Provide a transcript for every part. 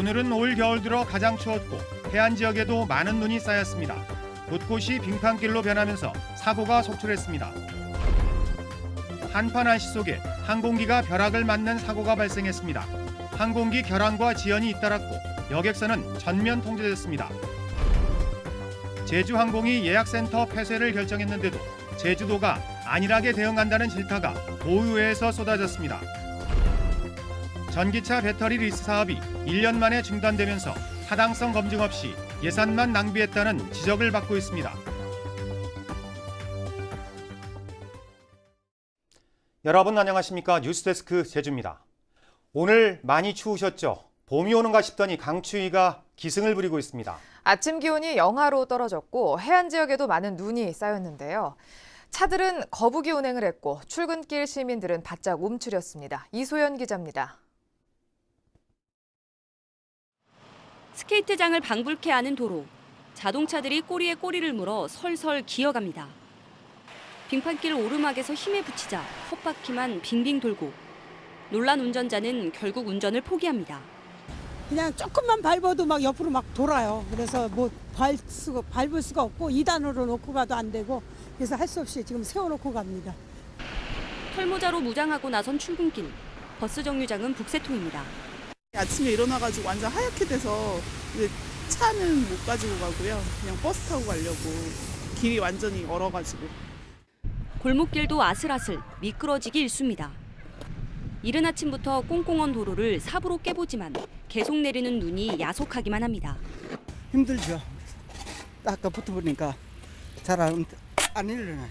오늘은 올 겨울 들어 가장 추웠고 해안 지역에도 많은 눈이 쌓였습니다. 곳곳이 빙판길로 변하면서 사고가 속출했습니다. 한판 날씨 속에 항공기가 벼락을 맞는 사고가 발생했습니다. 항공기 결항과 지연이 잇따랐고 여객선은 전면 통제됐습니다. 제주항공이 예약센터 폐쇄를 결정했는데도 제주도가 안일하게 대응한다는 질타가 고의회에서 쏟아졌습니다. 전기차 배터리 리스 사업이 1년 만에 중단되면서 타당성 검증 없이 예산만 낭비했다는 지적을 받고 있습니다. 여러분 안녕하십니까? 뉴스데스크 제주입니다. 오늘 많이 추우셨죠? 봄이 오는가 싶더니 강추위가 기승을 부리고 있습니다. 아침 기온이 영하로 떨어졌고 해안 지역에도 많은 눈이 쌓였는데요. 차들은 거부기 운행을 했고 출근길 시민들은 바짝 움츠렸습니다. 이소연 기자입니다. 스케이트장을 방불케 하는 도로. 자동차들이 꼬리에 꼬리를 물어 설설 기어갑니다. 빙판길 오르막에서 힘에 부치자 헛바퀴만 빙빙 돌고 놀란 운전자는 결국 운전을 포기합니다. 그냥 조금만 밟아도 막 옆으로 막 돌아요. 그래서 뭐 밟을 수가 없고 2단으로 놓고 가도 안 되고 그래서 할 수 없이 지금 세워놓고 갑니다. 털모자로 무장하고 나선 출근길. 버스 정류장은 북새통입니다. 아침에 일어나가지고 완전 하얗게 돼서 이제 차는 못 가지고 가고요. 그냥 버스 타고 가려고 길이 완전히 얼어가지고. 골목길도 아슬아슬 미끄러지기 일쑤입니다. 이른 아침부터 꽁꽁한 도로를 삽으로 깨보지만 계속 내리는 눈이 야속하기만 합니다. 힘들죠. 아까 붙어보니까 잘 안 일어나요.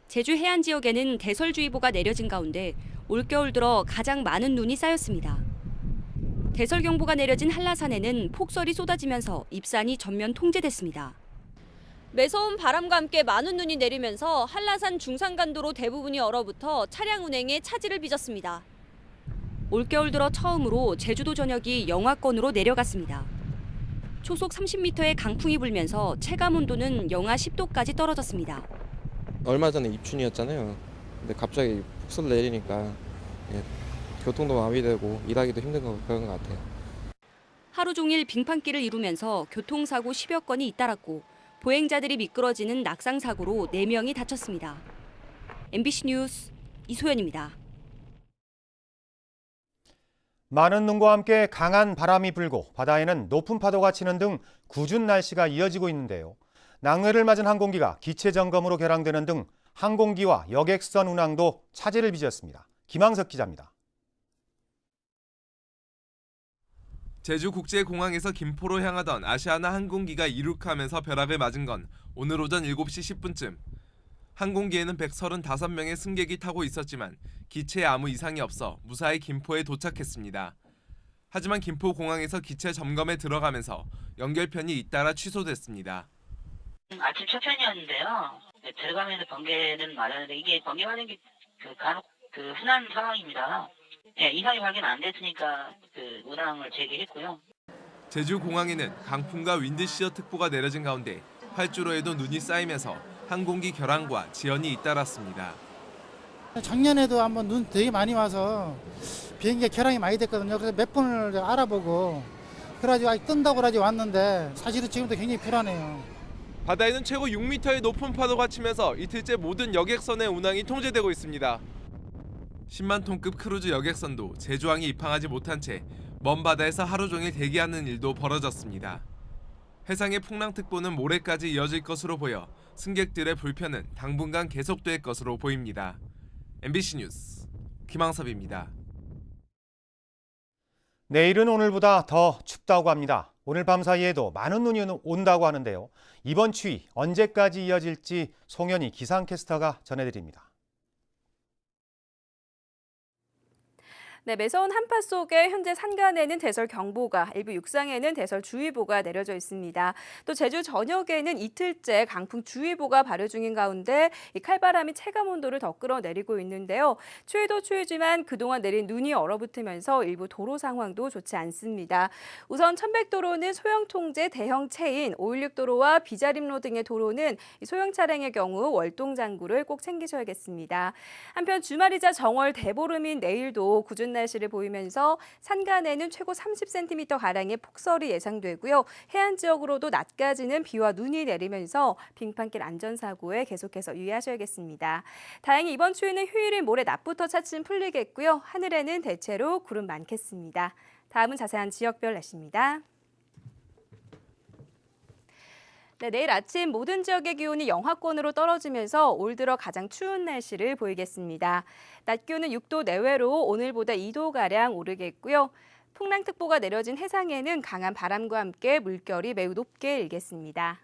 제주 해안 지역에는 대설주의보가 내려진 가운데 올겨울 들어 가장 많은 눈이 쌓였습니다. 대설경보가 내려진 한라산에는 폭설이 쏟아지면서 입산이 전면 통제됐습니다. 매서운 바람과 함께 많은 눈이 내리면서 한라산 중산간도로 대부분이 얼어붙어 차량 운행에 차질을 빚었습니다. 올겨울 들어 처음으로 제주도 전역이 영하권으로 내려갔습니다. 초속 30m의 강풍이 불면서 체감 온도는 영하 10도까지 떨어졌습니다. 얼마 전에 입춘이었잖아요. 근데 갑자기 폭설 내리니까 교통도 마비되고 일하기도 힘든 그런 것 같아요. 하루 종일 빙판길을 이루면서 교통사고 10여 건이 잇따랐고 보행자들이 미끄러지는 낙상사고로 4명이 다쳤습니다. MBC 뉴스 이소연입니다. 많은 눈과 함께 강한 바람이 불고 바다에는 높은 파도가 치는 등 궂은 날씨가 이어지고 있는데요. 낙뢰를 맞은 항공기가 기체 점검으로 결항되는 등 항공기와 여객선 운항도 차질을 빚었습니다. 김항석 기자입니다. 제주국제공항에서 김포로 향하던 아시아나 항공기가 이륙하면서 벼락을 맞은 건 오늘 오전 7시 10분쯤. 항공기에는 135명의 승객이 타고 있었지만 기체에 아무 이상이 없어 무사히 김포에 도착했습니다. 하지만 김포공항에서 기체 점검에 들어가면서 연결편이 잇따라 취소됐습니다. 아침 첫 편이었는데요. 들어가면서 번개는 맞았는데 이게 번개 맞은 게 간혹 흔한 상황입니다. 이상이 확인 안 됐으니까 운항을 재개했고요. 제주공항에는 강풍과 윈드시어 특보가 내려진 가운데 활주로에도 눈이 쌓이면서 항공기 결항과 지연이 잇따랐습니다. 작년에도 한번 눈 되게 많이 와서 비행기가 결항이 많이 됐거든요. 그래서 몇 번을 알아보고 그래가지고 아직 뜬다고 그러지 왔는데 사실은 지금도 굉장히 불안해요. 바다에는 최고 6m의 높은 파도가 치면서 이틀째 모든 여객선의 운항이 통제되고 있습니다. 10만 톤급 크루즈 여객선도 제주항에 입항하지 못한 채 먼 바다에서 하루 종일 대기하는 일도 벌어졌습니다. 해상의 풍랑특보는 모레까지 이어질 것으로 보여 승객들의 불편은 당분간 계속될 것으로 보입니다. MBC 뉴스 김항섭입니다. 내일은 오늘보다 더 춥다고 합니다. 오늘 밤 사이에도 많은 눈이 온다고 하는데요. 이번 추위 언제까지 이어질지 송현희 기상캐스터가 전해드립니다. 네, 매서운 한파 속에 현재 산간에는 대설경보가, 일부 육상에는 대설주의보가 내려져 있습니다. 또 제주 전역에는 이틀째 강풍주의보가 발효 중인 가운데 이 칼바람이 체감온도를 더 끌어내리고 있는데요. 추위도 추위지만 그동안 내린 눈이 얼어붙으면서 일부 도로 상황도 좋지 않습니다. 우선 천백도로는 소형통제 대형 체인, 516도로와 비자림로 등의 도로는 소형 차량의 경우 월동장구를 꼭 챙기셔야겠습니다. 한편 주말이자 정월 대보름인 내일도 궂은 날씨를 보이면서 산간에는 최고 30cm가량의 폭설이 예상되고요. 해안 지역으로도 낮까지는 비와 눈이 내리면서 빙판길 안전사고에 계속해서 유의하셔야겠습니다. 다행히 이번 추위는 휴일인 모레 낮부터 차츰 풀리겠고요. 하늘에는 대체로 구름 많겠습니다. 다음은 자세한 지역별 날씨입니다. 네, 내일 아침 모든 지역의 기온이 영하권으로 떨어지면서 올 들어 가장 추운 날씨를 보이겠습니다. 낮 기온은 6도 내외로 오늘보다 2도가량 오르겠고요. 풍랑특보가 내려진 해상에는 강한 바람과 함께 물결이 매우 높게 일겠습니다.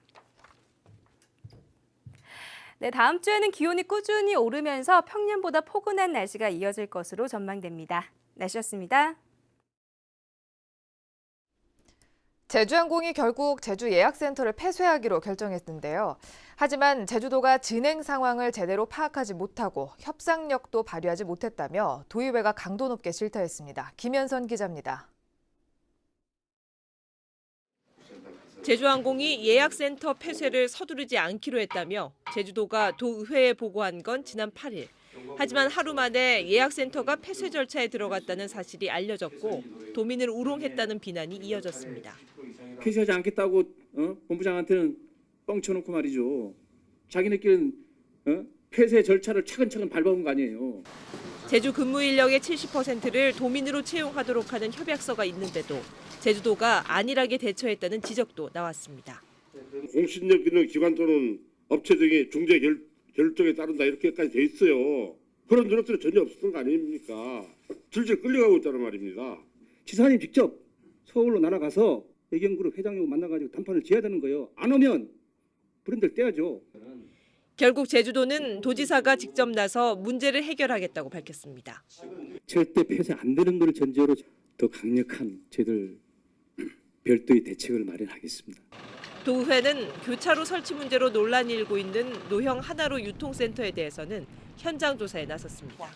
네, 다음 주에는 기온이 꾸준히 오르면서 평년보다 포근한 날씨가 이어질 것으로 전망됩니다. 날씨였습니다. 제주항공이 결국 제주 예약센터를 폐쇄하기로 결정했는데요. 하지만 제주도가 진행 상황을 제대로 파악하지 못하고 협상력도 발휘하지 못했다며 도의회가 강도 높게 질타했습니다. 김현선 기자입니다. 제주항공이 예약센터 폐쇄를 서두르지 않기로 했다며 제주도가 도의회에 보고한 건 지난 8일. 하지만 하루 만에 예약센터가 폐쇄 절차에 들어갔다는 사실이 알려졌고 도민을 우롱했다는 비난이 이어졌습니다. 폐쇄하지 않겠다고 본부장한테는 뻥쳐놓고 말이죠. 자기네끼리는 폐쇄 절차를 차근차근 밟아온 거 아니에요. 제주 근무 인력의 70%를 도민으로 채용하도록 하는 협약서가 있는데도 제주도가 안일하게 대처했다는 지적도 나왔습니다. 공신력 있는 기관 또는 업체 등의 중재 결정에 따른다 이렇게까지 돼 있어요. 그런 노력들이 전혀 없었던 거 아닙니까? 질질 끌려가고 있다는 말입니다. 지사님 직접 서울로 날아가서 애경그룹 회장님 만나가지고 담판을 지어야 되는 거예요. 안 오면 브랜드를 떼야죠. 결국 제주도는 도지사가 직접 나서 문제를 해결하겠다고 밝혔습니다. 절대 폐쇄 안 되는 걸 전제로 더 강력한 저희들 별도의 대책을 마련하겠습니다. 도의회는 교차로 설치 문제로 논란이 일고 있는 노형 하나로 유통센터에 대해서는 현장 조사에 나섰습니다.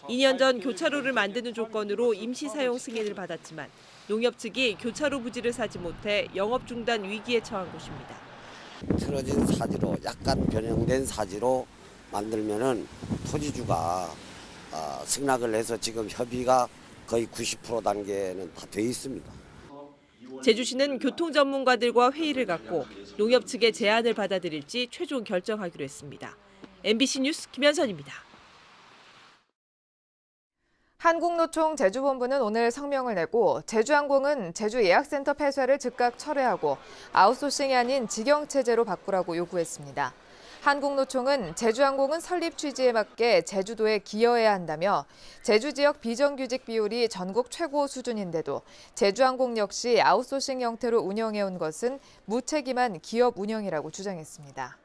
2년 전 교차로를 만드는 조건으로 임시 사용 승인을 받았지만 농협 측이 교차로 부지를 사지 못해 영업 중단 위기에 처한 곳입니다. 틀어진 사지로 약간 변형된 사지로 만들면은 토지주가 승낙을 해서 지금 협의가 거의 90% 단계는 다 돼 있습니다. 제주시는 교통 전문가들과 회의를 갖고 농협 측의 제안을 받아들일지 최종 결정하기로 했습니다. MBC 뉴스 김현선입니다. 한국노총 제주본부는 오늘 성명을 내고 제주항공은 제주 예약센터 폐쇄를 즉각 철회하고 아웃소싱이 아닌 직영체제로 바꾸라고 요구했습니다. 한국노총은 제주항공은 설립 취지에 맞게 제주도에 기여해야 한다며 제주 지역 비정규직 비율이 전국 최고 수준인데도 제주항공 역시 아웃소싱 형태로 운영해온 것은 무책임한 기업 운영이라고 주장했습니다.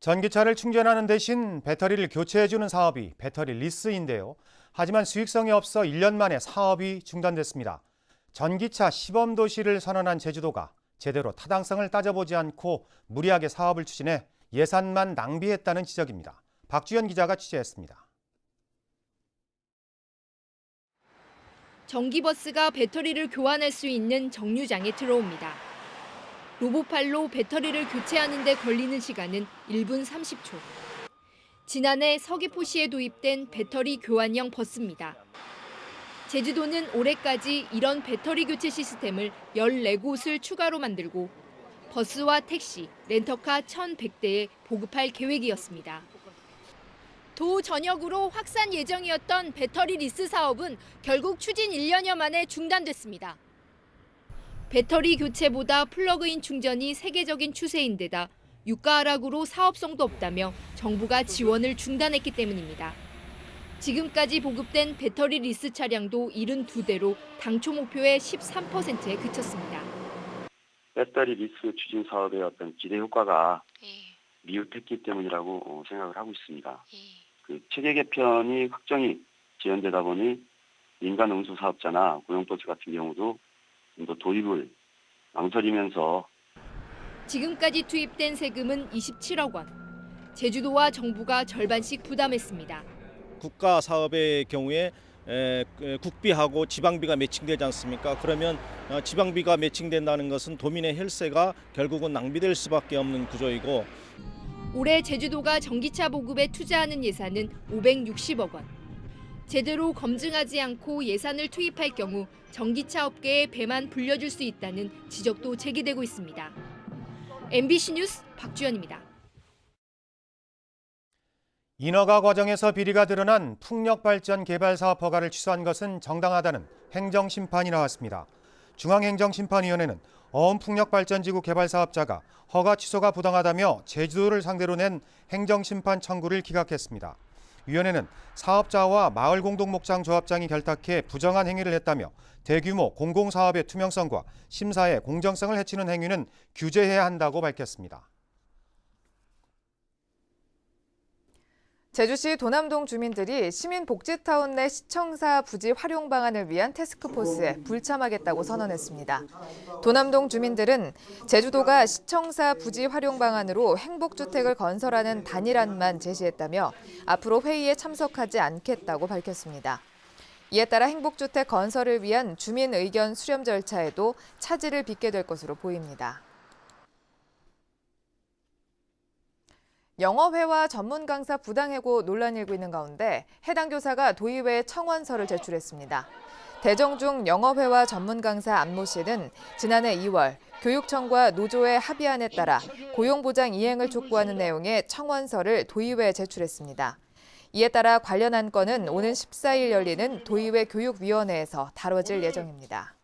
전기차를 충전하는 대신 배터리를 교체해주는 사업이 배터리 리스인데요. 하지만 수익성이 없어 1년 만에 사업이 중단됐습니다. 전기차 시범도시를 선언한 제주도가 제대로 타당성을 따져보지 않고 무리하게 사업을 추진해 예산만 낭비했다는 지적입니다. 박주연 기자가 취재했습니다. 전기버스가 배터리를 교환할 수 있는 정류장에 들어옵니다. 로봇팔로 배터리를 교체하는 데 걸리는 시간은 1분 30초. 지난해 서귀포시에 도입된 배터리 교환형 버스입니다. 제주도는 올해까지 이런 배터리 교체 시스템을 14곳을 추가로 만들고 버스와 택시, 렌터카 1,100대에 보급할 계획이었습니다. 도 전역으로 확산 예정이었던 배터리 리스 사업은 결국 추진 1년여 만에 중단됐습니다. 배터리 교체보다 플러그인 충전이 세계적인 추세인데다 유가 하락으로 사업성도 없다며 정부가 지원을 중단했기 때문입니다. 지금까지 보급된 배터리 리스 차량도 72대로 당초 목표의 13%에 그쳤습니다. 배터리 리스 추진 사업의 어떤 기대 효과가 미흡했기 때문이라고 생각을 하고 있습니다. 그 체계 개편이 확정이 지연되다 보니 민간 운수 사업자나 고용버스 같은 경우도 또 도입을 망설이면서 지금까지 투입된 세금은 27억 원. 제주도와 정부가 절반씩 부담했습니다. 국가 사업의 경우에 국비하고 지방비가 매칭되지 않습니까? 그러면 지방비가 매칭된다는 것은 도민의 혈세가 결국은 낭비될 수밖에 없는 구조이고 올해 제주도가 전기차 보급에 투자하는 예산은 560억 원. 제대로 검증하지 않고 예산을 투입할 경우 전기차 업계에 배만 불려줄 수 있다는 지적도 제기되고 있습니다. MBC 뉴스 박주연입니다. 인허가 과정에서 비리가 드러난 풍력발전 개발 사업 허가를 취소한 것은 정당하다는 행정심판이 나왔습니다. 중앙행정심판위원회는 어원풍력발전지구 개발 사업자가 허가 취소가 부당하다며 제주도를 상대로 낸 행정심판 청구를 기각했습니다. 위원회는 사업자와 마을공동목장조합장이 결탁해 부정한 행위를 했다며 대규모 공공사업의 투명성과 심사의 공정성을 해치는 행위는 규제해야 한다고 밝혔습니다. 제주시 도남동 주민들이 시민복지타운 내 시청사 부지 활용 방안을 위한 태스크포스에 불참하겠다고 선언했습니다. 도남동 주민들은 제주도가 시청사 부지 활용 방안으로 행복주택을 건설하는 단일안만 제시했다며 앞으로 회의에 참석하지 않겠다고 밝혔습니다. 이에 따라 행복주택 건설을 위한 주민 의견 수렴 절차에도 차질을 빚게 될 것으로 보입니다. 영어회화 전문 강사 부당해고 논란이 일고 있는 가운데 해당 교사가 도의회에 청원서를 제출했습니다. 대정중 영어회화 전문 강사 안모 씨는 지난해 2월 교육청과 노조의 합의안에 따라 고용보장 이행을 촉구하는 내용의 청원서를 도의회에 제출했습니다. 이에 따라 관련 안건은 오는 14일 열리는 도의회 교육위원회에서 다뤄질 예정입니다.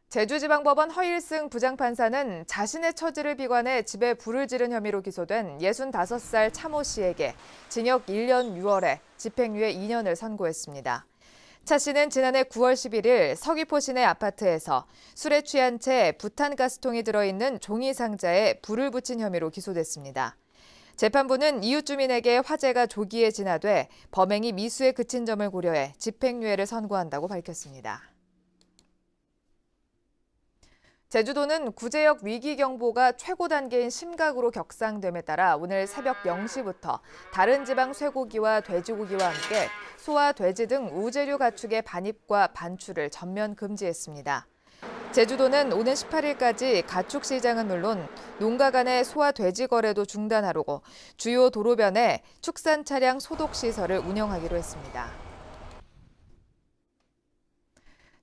제주지방법원 허일승 부장판사는 자신의 처지를 비관해 집에 불을 지른 혐의로 기소된 65살 차모 씨에게 징역 1년 6월에 집행유예 2년을 선고했습니다. 차 씨는 지난해 9월 11일 서귀포 시내 아파트에서 술에 취한 채 부탄가스통이 들어있는 종이 상자에 불을 붙인 혐의로 기소됐습니다. 재판부는 이웃 주민에게 화재가 조기에 진화돼 범행이 미수에 그친 점을 고려해 집행유예를 선고한다고 밝혔습니다. 제주도는 구제역 위기경보가 최고 단계인 심각으로 격상됨에 따라 오늘 새벽 0시부터 다른 지방 쇠고기와 돼지고기와 함께 소와 돼지 등 우재류 가축의 반입과 반출을 전면 금지했습니다. 제주도는 오는 18일까지 가축 시장은 물론 농가 간의 소와 돼지 거래도 중단하려고 주요 도로변에 축산 차량 소독 시설을 운영하기로 했습니다.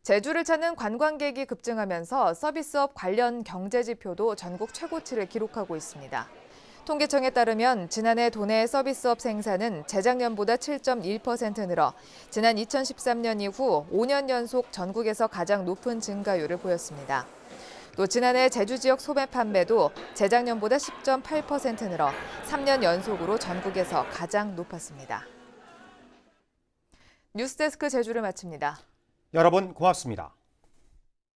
제주를 찾는 관광객이 급증하면서 서비스업 관련 경제 지표도 전국 최고치를 기록하고 있습니다. 통계청에 따르면 지난해 도내 서비스업 생산은 재작년보다 7.1% 늘어 지난 2013년 이후 5년 연속 전국에서 가장 높은 증가율을 보였습니다. 또 지난해 제주 지역 소매 판매도 재작년보다 10.8% 늘어 3년 연속으로 전국에서 가장 높았습니다. 뉴스데스크 제주를 마칩니다. 여러분 고맙습니다.